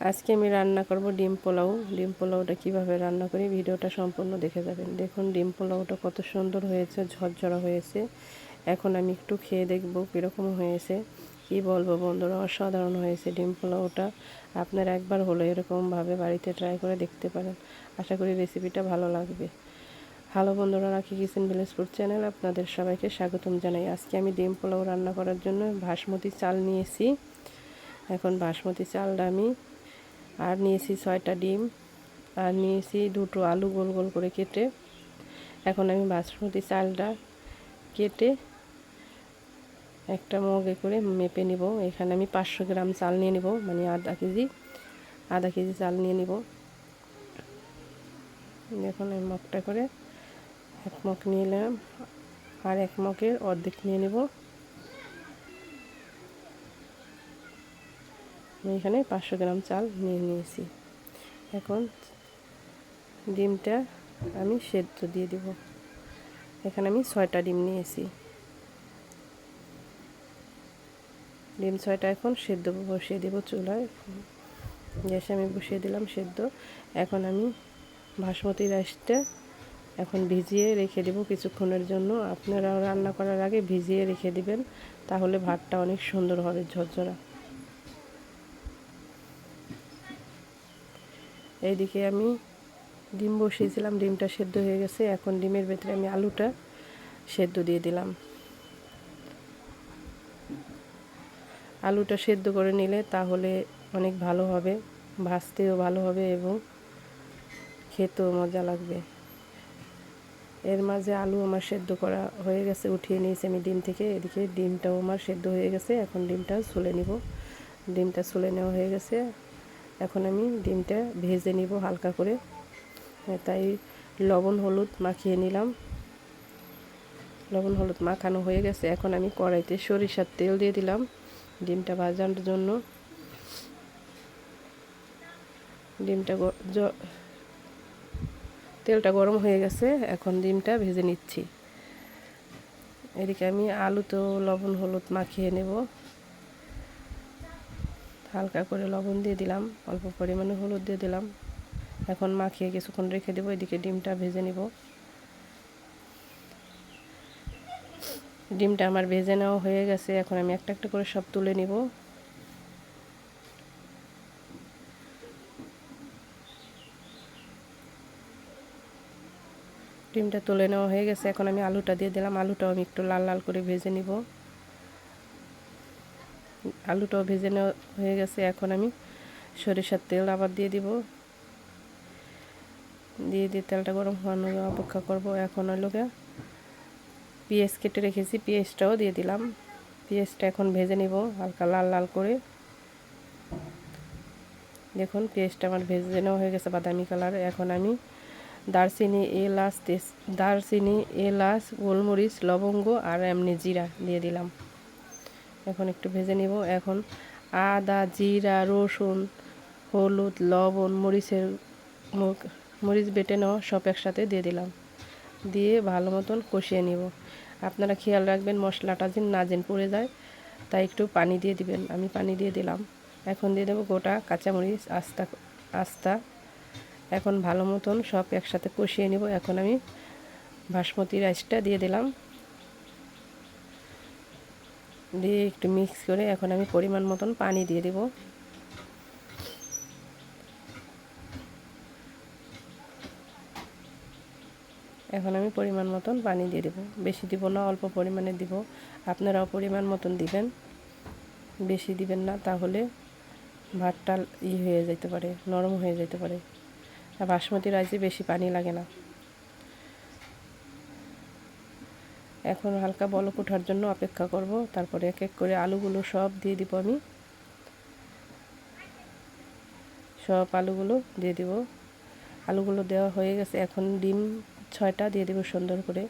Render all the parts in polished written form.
আজকে আমি রান্না করব ডিম পোলাও। ডিম পোলাওটা কিভাবে রান্না করি ভিডিওটা সম্পূর্ণ দেখে যাবেন। দেখুন ডিম পোলাওটা কত সুন্দর হয়েছে, ঝরঝরা হয়েছে। এখন আমি একটু খেয়ে দেখব কীরকম হয়েছে। কি বলবো বন্ধুরা, অসাধারণ হয়েছে ডিম পোলাওটা। আপনারা একবার হলো এরকমভাবে বাড়িতে ট্রাই করে দেখতে পারেন। আশা করি রেসিপিটা ভালো লাগবে। হ্যালো বন্ধুরা, রাখি কিচেন ভিলেজ ফুড চ্যানেল আপনাদের সবাইকে স্বাগতম জানাই। আজকে আমি ডিম পোলাও রান্না করার জন্য বাসমতি চাল নিয়েছি। এখন বাসমতি চালটা আমি আর নিয়েছি 6টা ডিম, আর নিয়েছি 2টো আলু গোল গোল করে কেটে। এখন আমি বাসমতি চালটা কেটে একটা মগে করে মেপে নিব। এখানে আমি 500 গ্রাম চাল নিয়ে নিব, মানে আধা কেজি চাল নিয়ে নিব। দেখুন এই মগটা করে এক মগ নিলাম, আর এক মগের অর্ধেক নিয়ে নিব। আমি এখানে 500 গ্রাম চাল নিয়ে নিয়েছি। এখন ডিমটা আমি সেদ্ধ দিয়ে দিব। এখানে আমি 6টা ডিম নিয়েছি। ডিম 6টা এখন সেদ্ধ বসিয়ে দেব চুলায়। গ্যাসে আমি বসিয়ে দিলাম সেদ্ধ। এখন আমি বাসমতি রাইসটা এখন ভিজিয়ে রেখে দেব কিছুক্ষণের জন্য। আপনারা রান্না করার আগে ভিজিয়ে রেখে দিবেন, তাহলে ভাতটা অনেক সুন্দর হবে, ঝরঝরা। এইদিকে আমি ডিম বসিয়েছিলাম, ডিমটা সেদ্ধ হয়ে গেছে। এখন ডিমের ভেতরে আমি আলুটা সেদ্ধ দিয়ে দিলাম। আলুটা সেদ্ধ করে নিলে তাহলে অনেক ভালো হবে, ভাজতেও ভালো হবে এবং খেতেও মজা লাগবে। এর মাঝে আলু আমার সেদ্ধ করা হয়ে গেছে, উঠিয়ে নিয়েছি আমি ডিম থেকে। এদিকে ডিমটাও আমার সেদ্ধ হয়ে গেছে। এখন ডিমটা ছুলে নিব। ডিমটা ছুলে নেওয়া হয়ে গেছে। এখন আমি ডিমটা ভেজে নিব হালকা করে। তাই লবণ হলুদ মাখিয়ে নিলাম। লবণ হলুদ মাখানো হয়ে গেছে। এখন আমি কড়াইতে সরিষার তেল দিয়ে দিলাম ডিমটা ভাজার জন্য। তেলটা গরম হয়ে গেছে। এখন ডিমটা ভেজে নিচ্ছি। এদিকে আমি আলুতেও লবণ হলুদ মাখিয়ে নেব। হালকা করে লবণ দিয়ে দিলাম, অল্প পরিমাণে হলুদ দিয়ে দিলাম। এখন মাখিয়ে কিছুক্ষণ রেখে দেবো। এদিকে ডিমটা ভেজে নেব। ডিমটা আমার ভেজে নেওয়া হয়ে গেছে। এখন আমি একটা একটা করে সব তুলে নিব। ডিমটা তুলে নেওয়া হয়ে গেছে। এখন আমি আলুটা দিয়ে দিলাম। আলুটাও আমি একটু লাল লাল করে ভেজে নিব। আলুটাও ভেজে নেওয়া হয়ে গেছে। এখন আমি সরিষার তেল আবার দিয়ে দিব। দিয়ে তেলটা গরম হওয়ার অপেক্ষা করব। এখন হলো পেঁয়াজ কেটে রেখেছি, পেঁয়াজটাও দিয়ে দিলাম। পেঁয়াজটা এখন ভেজে নিব হালকা লাল লাল করে। দেখুন পেঁয়াজটা আমার ভেজে নেওয়া হয়ে গেছে বাদামি কালার। এখন আমি দারচিনি, এলাচ, গোলমরিচ, লবঙ্গ আর এমনি জিরা দিয়ে দিলাম। এখন একটু ভেজে নিব। এখন আদা, জিরা, রসুন, হলুদ, লবণ, মরিচ বেটে নেওয়া সব একসাথে দিয়ে দিলাম। দিয়ে ভালো মতন কষিয়ে নিব। আপনারা খেয়াল রাখবেন মশলাটা যেন না পুড়ে যায়, তাই একটু পানি দিয়ে দিবেন। আমি পানি দিয়ে দিলাম। এখন দিয়ে দেবো গোটা কাঁচামরিচ আস্তা। এখন ভালো মতন সব একসাথে কষিয়ে নিব। এখন আমি বাসমতি রাইসটা দিয়ে দিলাম। দিয়ে একটু মিক্স করে এখন আমি পরিমাণ মতন পানি দিয়ে দেব। এখন আমি পরিমাণ মতন পানি দিয়ে দেব। বেশি দিব না, অল্প পরিমাণে দিব। আপনারাও পরিমাণ মতন দিবেন, বেশি দিবেন না, তাহলে ভাতটা হয়ে যেতে পারে, নরম হয়ে যেতে পারে। আর বাসমতি রাইসে বেশি পানি লাগে না। এখন হালকা বলক ওঠার জন্য অপেক্ষা করব। তারপরে এক এক করে আলুগুলো সব দিয়ে দিব। আমি সব আলুগুলো দিয়ে দিব। আলুগুলো দেওয়া হয়ে গেছে। এখন ডিম 6টা দিয়ে দেব সুন্দর করে।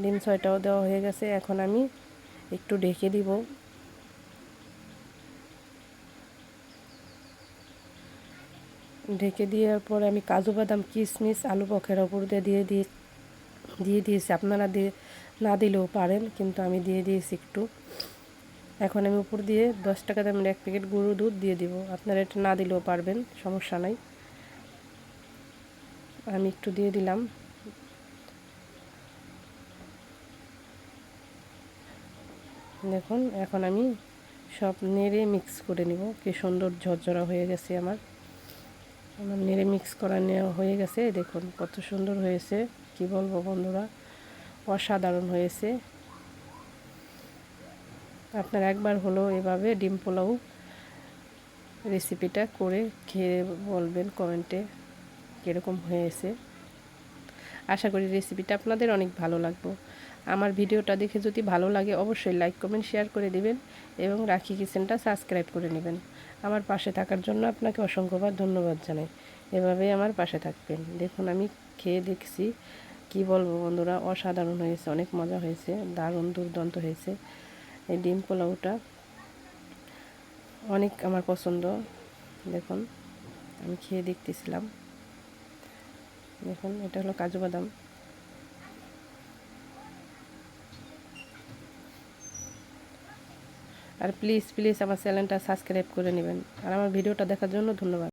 ডিম 6টাও দেওয়া হয়ে গেছে। এখন আমি একটু ঢেকে দিব। ঢেকে দেওয়ার পর আমি কাজু বাদাম, কিশমিশ আলু বখের ওপর দিয়ে দিয়েছি। আপনারা না দিলেও পারেন, কিন্তু আমি দিয়ে দিয়েছি একটু। এখন আমি উপর দিয়ে 10 টাকা দামের 1 প্যাকেট গুঁড়ো দুধ দিয়ে দিব। আপনারা এটা না দিলেও পারবেন, সমস্যা নাই। আমি একটু দিয়ে দিলাম। দেখুন এখন আমি সব নেড়ে মিক্স করে নিব। কি সুন্দর ঝরঝরা হয়ে গেছে আমার নেড়ে মিক্স করা নেওয়া হয়ে গেছে। দেখুন কত সুন্দর হয়েছে, কি বলবো বন্ধুরা, অসাধারণ হয়েছে। আপনারা একবার হলো এভাবে ডিম পোলাও রেসিপিটা করে খেয়ে বলবেন কমেন্টে কীরকম হয়েছে। আশা করি রেসিপিটা আপনাদের অনেক ভালো লাগবে। আমার ভিডিওটা দেখে যদি ভালো লাগে অবশ্যই লাইক কমেন্ট শেয়ার করে দিবেন এবং রাখি কিচেনটা সাবস্ক্রাইব করে নেবেন। আমার পাশে থাকার জন্য আপনাকে অসংখ্যবার ধন্যবাদ জানাই। এভাবেই আমার পাশে থাকবেন। দেখুন আমি খেয়ে দেখছি, কি বলবো বন্ধুরা, অসাধারণ হয়েছে, অনেক মজা হয়েছে, দারুণ দুর্দান্ত হয়েছে। এই ডিম পোলাওটা অনেক আমার পছন্দ। দেখুন আমি খেয়ে দেখতেছিলাম। দেখুন এটা হলো কাজু বাদাম। আর প্লিজ প্লিজ আমার চ্যানেলটা সাবস্ক্রাইব করে নেবেন। আর আমার ভিডিওটা দেখার জন্য ধন্যবাদ।